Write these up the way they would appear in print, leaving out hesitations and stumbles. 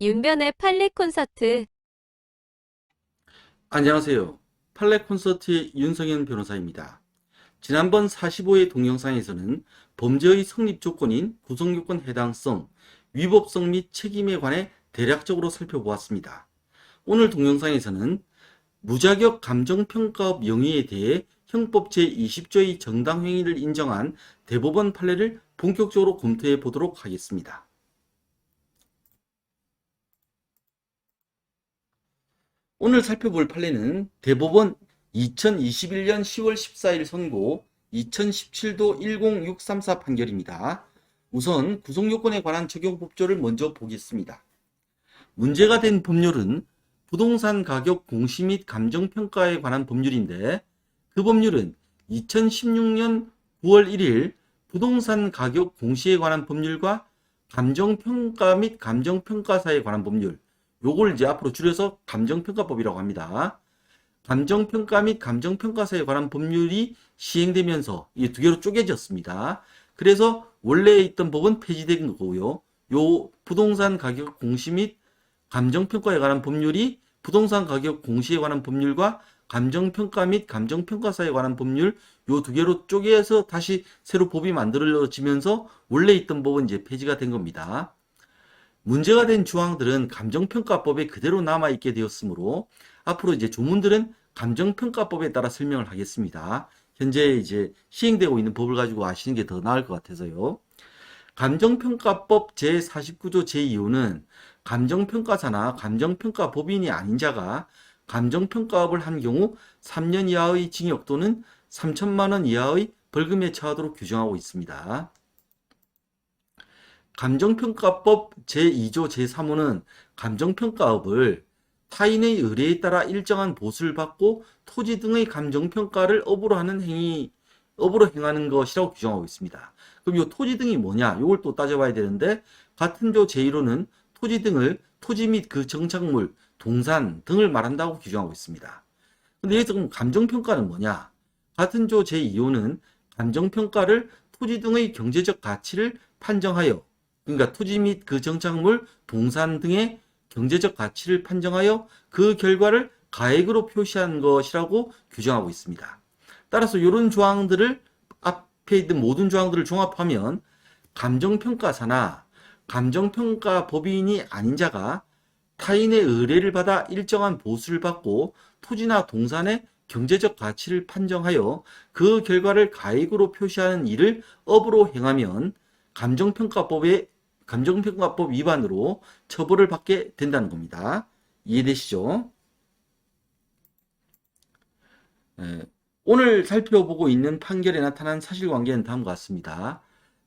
윤변의 판례 콘서트. 안녕하세요. 판례 콘서트의 윤성현 변호사입니다. 지난번 45회 동영상에서는 범죄의 성립 조건인 구성요건 해당성, 위법성 및 책임에 관해 대략적으로 살펴보았습니다. 오늘 동영상에서는 무자격 감정평가업 영위에 대해 형법 제20조의 정당행위를 인정한 대법원 판례를 본격적으로 검토해 보도록 하겠습니다. 오늘 살펴볼 판례는 대법원 2021년 10월 14일 선고 2017도 10634 판결입니다. 우선 구성요건에 관한 적용 법조를 먼저 보겠습니다. 문제가 된 법률은 부동산 가격 공시 및 감정평가에 관한 법률인데, 그 법률은 2016년 9월 1일 부동산 가격 공시에 관한 법률과 감정평가 및 감정평가사에 관한 법률, 요걸 이제 앞으로 줄여서 감정평가법이라고 합니다. 감정평가 및 감정평가사에 관한 법률이 시행되면서 이 두 개로 쪼개졌습니다. 그래서 원래 있던 법은 폐지된 거고요. 요 부동산 가격 공시 및 감정평가에 관한 법률이 부동산 가격 공시에 관한 법률과 감정평가 및 감정평가사에 관한 법률 요 두 개로 쪼개서 다시 새로 법이 만들어지면서 원래 있던 법은 이제 폐지가 된 겁니다. 문제가 된 조항들은 감정평가법에 그대로 남아있게 되었으므로 앞으로 이제 조문들은 감정평가법에 따라 설명을 하겠습니다. 현재 이제 시행되고 있는 법을 가지고 아시는 게 더 나을 것 같아서요. 감정평가법 제49조 제2호는 감정평가사나 감정평가법인이 아닌 자가 감정평가업을 한 경우 3년 이하의 징역 또는 3천만 원 이하의 벌금에 처하도록 규정하고 있습니다. 감정평가법 제2조 제3호는 감정평가업을 타인의 의뢰에 따라 일정한 보수를 받고 토지 등의 감정평가를 업으로 행하는 것이라고 규정하고 있습니다. 그럼 이 토지 등이 뭐냐? 이걸 또 따져봐야 되는데, 같은 조 제1호는 토지 등을 토지 및 그 정착물, 동산 등을 말한다고 규정하고 있습니다. 근데 여기서 그럼 감정평가는 뭐냐? 같은 조 제2호는 감정평가를 토지 등의 경제적 가치를 판정하여, 그러니까 토지 및 그 정착물, 동산 등의 경제적 가치를 판정하여 그 결과를 가액으로 표시한 것이라고 규정하고 있습니다. 따라서 이런 조항들을 앞에 있는 모든 조항들을 종합하면 감정평가사나 감정평가법인이 아닌 자가 타인의 의뢰를 받아 일정한 보수를 받고 토지나 동산의 경제적 가치를 판정하여 그 결과를 가액으로 표시하는 일을 업으로 행하면 감정평가법 위반으로 처벌을 받게 된다는 겁니다. 이해되시죠? 오늘 살펴보고 있는 판결에 나타난 사실관계는 다음과 같습니다.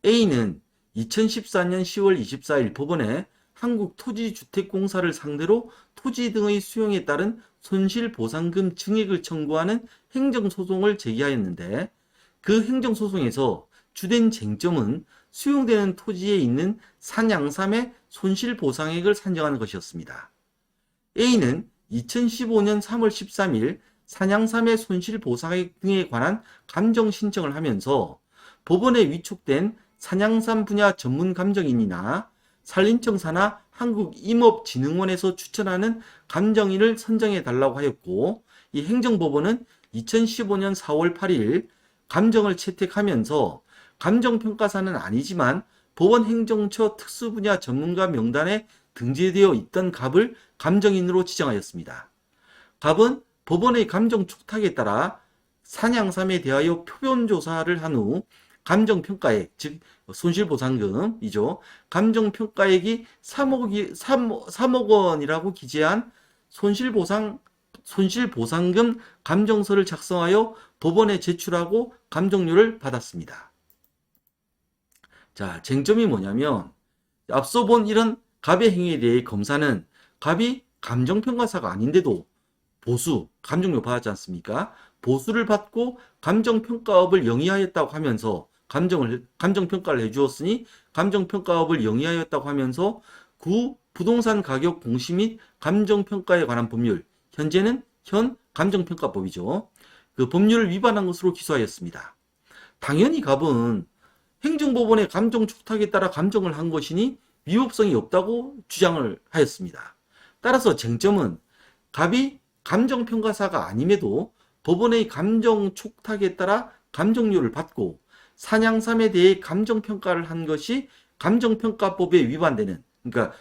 A는 2014년 10월 24일 법원에 한국토지주택공사를 상대로 토지 등의 수용에 따른 손실보상금 증액을 청구하는 행정소송을 제기하였는데, 그 행정소송에서 주된 쟁점은 수용되는 토지에 있는 산양삼의 손실보상액을 산정하는 것이었습니다. A는 2015년 3월 13일 산양삼의 손실보상액 등에 관한 감정 신청을 하면서 법원에 위촉된 산양삼 분야 전문 감정인이나 산림청 산하 한국임업진흥원에서 추천하는 감정인을 선정해 달라고 하였고, 이 행정법원은 2015년 4월 8일 감정을 채택하면서 감정평가사는 아니지만 법원 행정처 특수분야 전문가 명단에 등재되어 있던 갑을 감정인으로 지정하였습니다. 갑은 법원의 감정 촉탁에 따라 산양삼에 대하여 표본조사를 한 후 감정평가액, 즉 손실보상금이죠. 감정평가액이 3억 원이라고 기재한 손실보상금 감정서를 작성하여 법원에 제출하고 감정료를 받았습니다. 자, 쟁점이 뭐냐면 앞서 본 이런 갑의 행위에 대해 검사는 갑이 감정평가사가 아닌데도 감정료 받았지 않습니까? 보수를 받고 감정평가업을 영위하였다고 하면서 감정평가를 해주었으니 감정평가업을 영위하였다고 하면서 부동산 가격 공시 및 감정평가에 관한 법률, 현재는 현 감정평가법이죠. 그 법률을 위반한 것으로 기소하였습니다. 당연히 갑은 행정법원의 감정 촉탁에 따라 감정을 한 것이니 위법성이 없다고 주장을 하였습니다. 따라서 쟁점은 갑이 감정평가사가 아님에도 법원의 감정 촉탁에 따라 감정료를 받고 산양삼에 대해 감정평가를 한 것이 감정평가법에 위반되는, 그러니까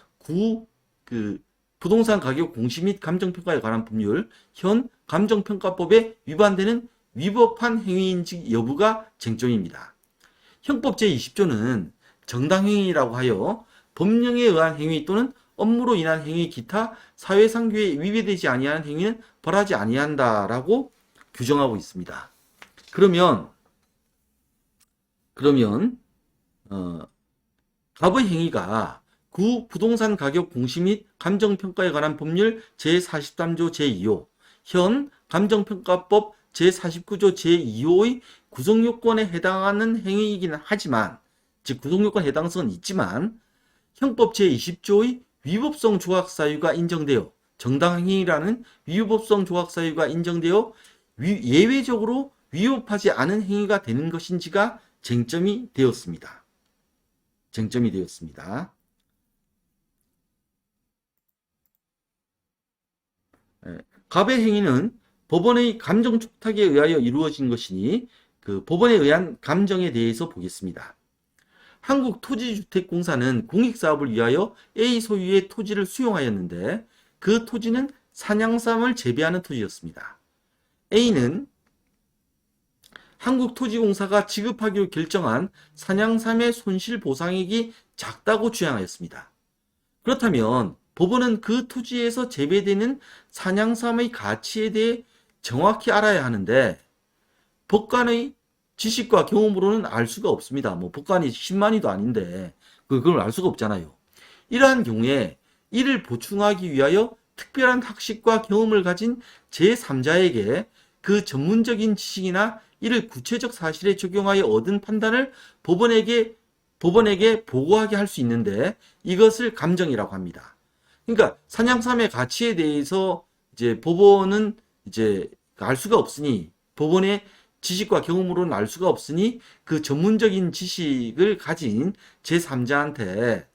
부동산 가격 공시 및 감정평가에 관한 법률 현 감정평가법에 위반되는 위법한 행위인지 여부가 쟁점입니다. 형법 제20조는 정당행위라고 하여 법령에 의한 행위 또는 업무로 인한 행위 기타 사회상규에 위배되지 아니하는 행위는 벌하지 아니한다라고 규정하고 있습니다. 그러면 갑의 행위가 부동산 가격 공시 및 감정평가에 관한 법률 제43조 제2호, 현 감정평가법 제49조 제2호의 구성요건에 해당하는 행위이기는 하지만, 즉 구성요건에 해당성은 있지만 형법 제20조의 위법성 조각사유가 인정되어 정당행위라는 위법성 조각사유가 인정되어 예외적으로 위법하지 않은 행위가 되는 것인지가 쟁점이 되었습니다. 갑의 행위는 법원의 감정 촉탁에 의하여 이루어진 것이니 법원에 의한 감정에 대해서 보겠습니다. 한국토지주택공사는 공익사업을 위하여 A 소유의 토지를 수용하였는데 그 토지는 산양삼을 재배하는 토지였습니다. A는 한국토지공사가 지급하기로 결정한 산양삼의 손실보상액이 작다고 주장하였습니다. 그렇다면 법원은 그 토지에서 재배되는 산양삼의 가치에 대해 정확히 알아야 하는데 법관의 지식과 경험으로는 알 수가 없습니다. 법관이 10만이도 아닌데 그걸 알 수가 없잖아요. 이러한 경우에 이를 보충하기 위하여 특별한 학식과 경험을 가진 제3자에게 그 전문적인 지식이나 이를 구체적 사실에 적용하여 얻은 판단을 법원에게 보고하게 할 수 있는데 이것을 감정이라고 합니다. 그러니까 산양삼의 가치에 대해서 이제 법원은 이제 알 수가 없으니, 법원의 지식과 경험으로는 알 수가 없으니 그 전문적인 지식을 가진 제3자한테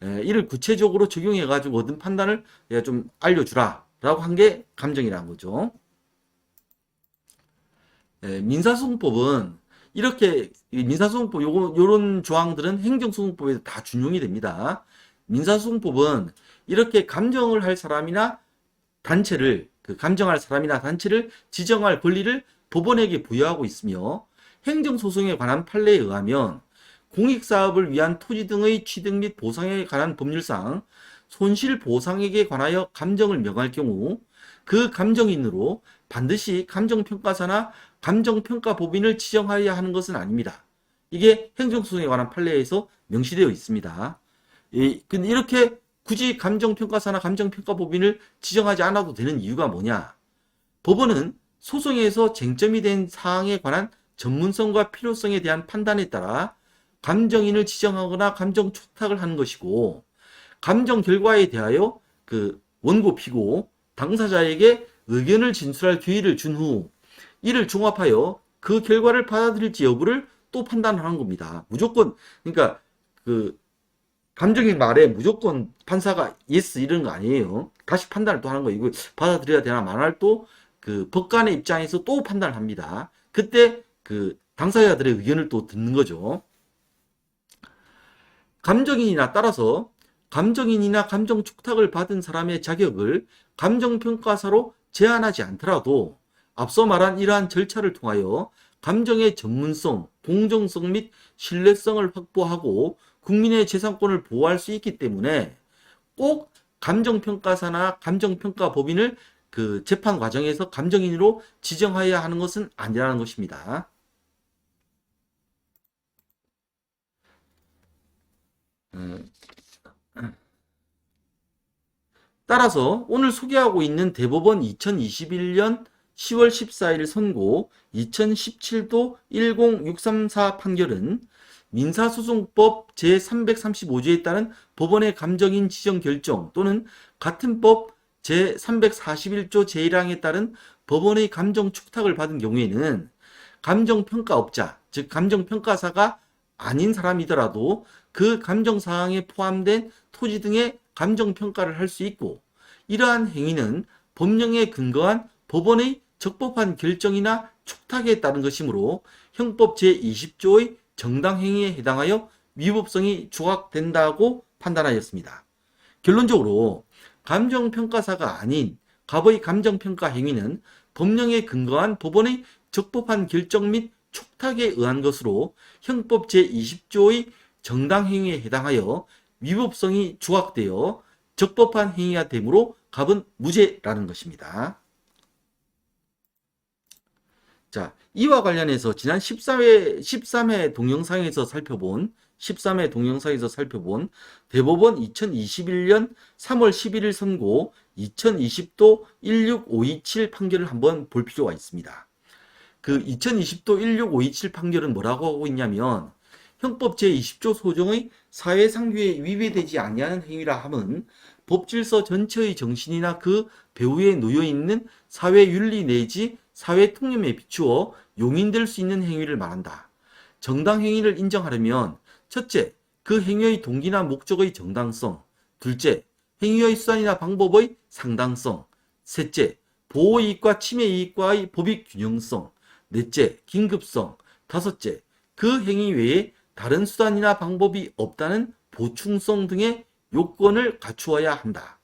이를 구체적으로 적용해 가지고 얻은 판단을 좀 알려주라 라고 한 게 감정이라는 거죠. 민사소송법은 이렇게 민사소송법 요런 조항들은 행정소송법에도 다 준용이 됩니다. 민사소송법은 이렇게 감정을 할 사람이나 단체를 감정할 사람이나 단체를 지정할 권리를 법원에게 부여하고 있으며 행정소송에 관한 판례에 의하면 공익사업을 위한 토지 등의 취득 및 보상에 관한 법률상 손실보상액에 관하여 감정을 명할 경우 그 감정인으로 반드시 감정평가사나 감정평가법인을 지정하여야 하는 것은 아닙니다. 이게 행정소송에 관한 판례에서 명시되어 있습니다. 근데 이렇게 굳이 감정평가사나 감정평가법인을 지정하지 않아도 되는 이유가 뭐냐? 법원은 소송에서 쟁점이 된 사항에 관한 전문성과 필요성에 대한 판단에 따라 감정인을 지정하거나 감정 촉탁을 하는 것이고, 감정 결과에 대하여 원고 피고 당사자에게 의견을 진술할 기회를 준 후 이를 종합하여 그 결과를 받아들일지 여부를 또 판단하는 겁니다. 무조건 그러니까 감정인 말에 무조건 판사가 예스 이런 거 아니에요. 다시 판단을 또 하는 거예요. 이거 받아들여야 되나 마나 또 법관의 입장에서 또 판단을 합니다. 그때 당사자들의 의견을 또 듣는 거죠. 따라서 감정인이나 감정 촉탁을 받은 사람의 자격을 감정평가사로 제한하지 않더라도 앞서 말한 이러한 절차를 통하여 감정의 전문성, 공정성 및 신뢰성을 확보하고 국민의 재산권을 보호할 수 있기 때문에 꼭 감정평가사나 감정평가법인을 재판 과정에서 감정인으로 지정하여야 하는 것은 아니라는 것입니다. 따라서 오늘 소개하고 있는 대법원 2021년 10월 14일 선고 2017도 10634 판결은 민사소송법 제335조에 따른 법원의 감정인 지정 결정 또는 같은 법 제341조 제1항에 따른 법원의 감정 촉탁을 받은 경우에는 감정평가업자, 즉 감정평가사가 아닌 사람이더라도 그 감정사항에 포함된 토지 등의 감정평가를 할 수 있고, 이러한 행위는 법령에 근거한 법원의 적법한 결정이나 촉탁에 따른 것이므로 형법 제20조의 정당행위에 해당하여 위법성이 조각된다고 판단하였습니다. 결론적으로 감정평가사가 아닌 갑의 감정평가 행위는 법령에 근거한 법원의 적법한 결정 및 촉탁에 의한 것으로 형법 제20조의 정당행위에 해당하여 위법성이 조각되어 적법한 행위가 되므로 갑은 무죄라는 것입니다. 자, 이와 관련해서 지난 13회 동영상에서 살펴본 대법원 2021년 3월 11일 선고 2020도 16527 판결을 한번 볼 필요가 있습니다. 그 2020도 16527 판결은 뭐라고 하고 있냐면, 형법 제20조 소정의 사회상규에 위배되지 아니하는 행위라 함은 법질서 전체의 정신이나 그 배후에 놓여있는 사회윤리 내지 사회통념에 비추어 용인될 수 있는 행위를 말한다. 정당행위를 인정하려면 첫째, 그 행위의 동기나 목적의 정당성, 둘째, 행위의 수단이나 방법의 상당성, 셋째, 보호이익과 침해이익과의 법익 균형성, 넷째, 긴급성, 다섯째, 그 행위 외에 다른 수단이나 방법이 없다는 보충성 등의 요건을 갖추어야 한다.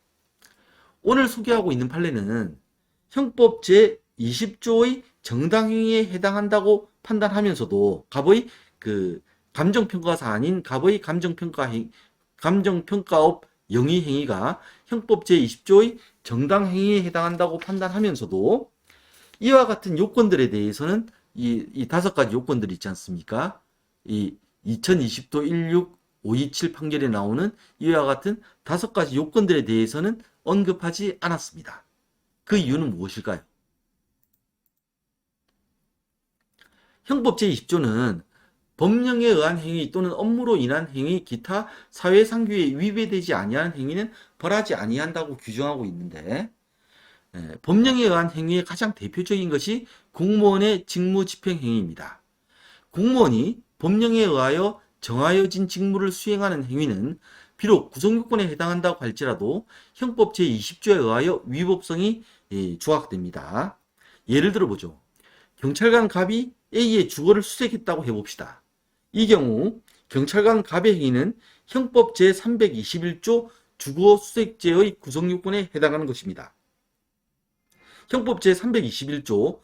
오늘 소개하고 있는 판례는 형법 제20조의 정당행위에 해당한다고 판단하면서도 갑의 그 감정평가사 아닌 갑의 감정평가업 영위행위가 형법 제20조의 정당행위에 해당한다고 판단하면서도 이와 같은 요건들에 대해서는 이 5가지 요건들이 있지 않습니까? 이 2020도 16527 판결에 나오는 이와 같은 5가지 요건들에 대해서는 언급하지 않았습니다. 그 이유는 무엇일까요? 형법 제20조는 법령에 의한 행위 또는 업무로 인한 행위, 기타 사회상규에 위배되지 아니하는 행위는 벌하지 아니한다고 규정하고 있는데, 법령에 의한 행위의 가장 대표적인 것이 공무원의 직무집행행위입니다. 공무원이 법령에 의하여 정하여진 직무를 수행하는 행위는 비록 구성요건에 해당한다고 할지라도 형법 제20조에 의하여 위법성이 조각됩니다. 예를 들어보죠. 경찰관 갑이 A의 주거를 수색했다고 해봅시다. 이 경우 경찰관 갑의 행위는 형법 제321조 주거수색죄의 구성요건에 해당하는 것입니다. 형법 제321조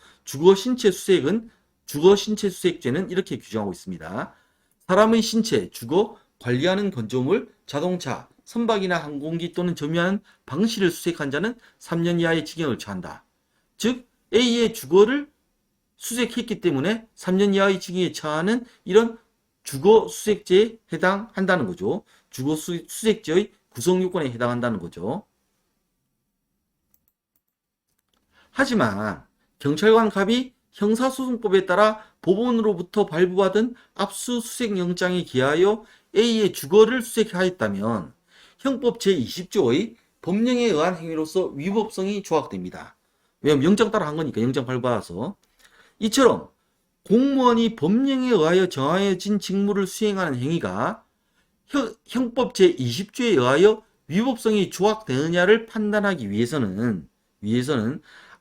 주거신체수색죄는 이렇게 규정하고 있습니다. 사람의 신체, 주거, 관리하는 건조물, 자동차, 선박이나 항공기 또는 점유하는 방시를 수색한 자는 3년 이하의 징역을 처한다. 즉 A의 주거를 수색했기 때문에 3년 이하의 징역에 처하는 이런 주거수색죄에 해당한다는 거죠. 주거수색죄의 구성요건에 해당한다는 거죠. 하지만 경찰관 갑이 형사소송법에 따라 법원으로부터 발부받은 압수수색영장에 기하여 A의 주거를 수색하였다면 형법 제20조의 법령에 의한 행위로서 위법성이 조각됩니다. 왜냐하면 영장 따라 한 거니까, 영장 발부받아서. 이처럼 공무원이 법령에 의하여 정하여진 직무를 수행하는 행위가 형법 제20조에 의하여 위법성이 조각되느냐를 판단하기 위해서는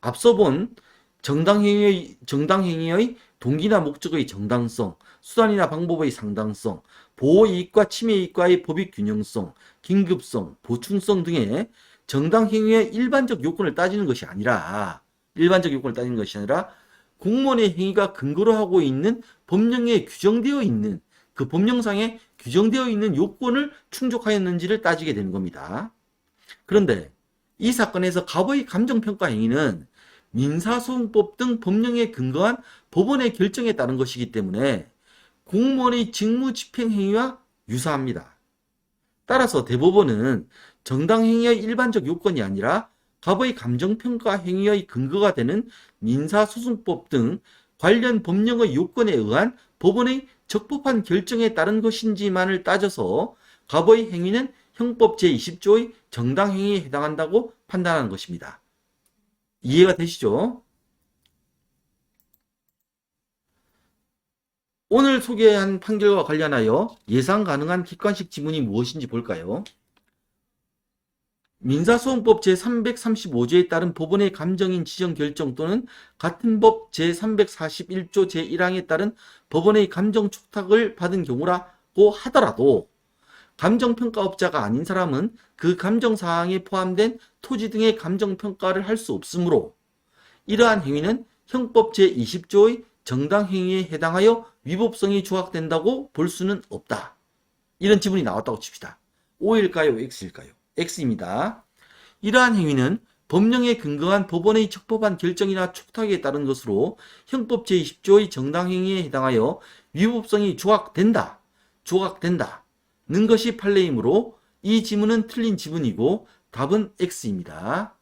앞서 본 정당행위의 동기나 목적의 정당성, 수단이나 방법의 상당성, 보호이익과 침해이익과의 법익 균형성, 긴급성, 보충성 등의 정당행위의 일반적 요건을 따지는 것이 아니라 공무원의 행위가 근거로 하고 있는 법령에 규정되어 있는 그 법령상에 규정되어 있는 요건을 충족하였는지를 따지게 되는 겁니다. 그런데 이 사건에서 갑의 감정평가 행위는 민사소송법 등 법령에 근거한 법원의 결정에 따른 것이기 때문에 공무원의 직무집행행위와 유사합니다. 따라서 대법원은 정당행위의 일반적 요건이 아니라 갑의 감정평가 행위의 근거가 되는 민사소송법 등 관련 법령의 요건에 의한 법원의 적법한 결정에 따른 것인지만을 따져서 갑의 행위는 형법 제20조의 정당행위에 해당한다고 판단하는 것입니다. 이해가 되시죠? 오늘 소개한 판결과 관련하여 예상 가능한 객관식 지문이 무엇인지 볼까요? 민사소송법 제335조에 따른 법원의 감정인 지정 결정 또는 같은 법 제341조 제1항에 따른 법원의 감정 촉탁을 받은 경우라고 하더라도 감정평가업자가 아닌 사람은 그 감정사항에 포함된 토지 등의 감정평가를 할 수 없으므로 이러한 행위는 형법 제20조의 정당행위에 해당하여 위법성이 조각된다고 볼 수는 없다. 이런 지문이 나왔다고 칩시다. O일까요? X일까요? X입니다. 이러한 행위는 법령에 근거한 법원의 적법한 결정이나 촉탁에 따른 것으로 형법 제20조의 정당행위에 해당하여 위법성이 조각된다. 는 것이 판례이므로 이 지문은 틀린 지문이고 답은 X입니다.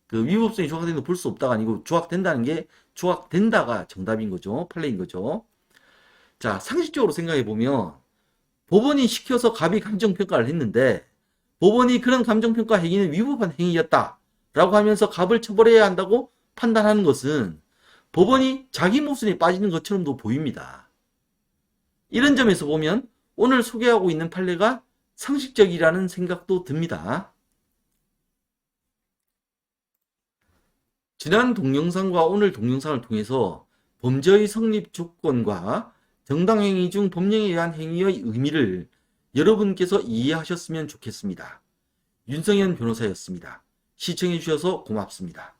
그 위법성이 조각되는 거 볼 수 없다가 아니고 조각된다는 게 조각된다가 정답인 거죠. 판례인 거죠. 자, 상식적으로 생각해 보면 법원이 시켜서 갑이 감정평가를 했는데 법원이 그런 감정평가 행위는 위법한 행위였다 라고 하면서 갑을 처벌해야 한다고 판단하는 것은 법원이 자기 모순에 빠지는 것처럼도 보입니다. 이런 점에서 보면 오늘 소개하고 있는 판례가 상식적이라는 생각도 듭니다. 지난 동영상과 오늘 동영상을 통해서 범죄의 성립 조건과 정당행위 중 법령에 의한 행위의 의미를 여러분께서 이해하셨으면 좋겠습니다. 윤성현 변호사였습니다. 시청해 주셔서 고맙습니다.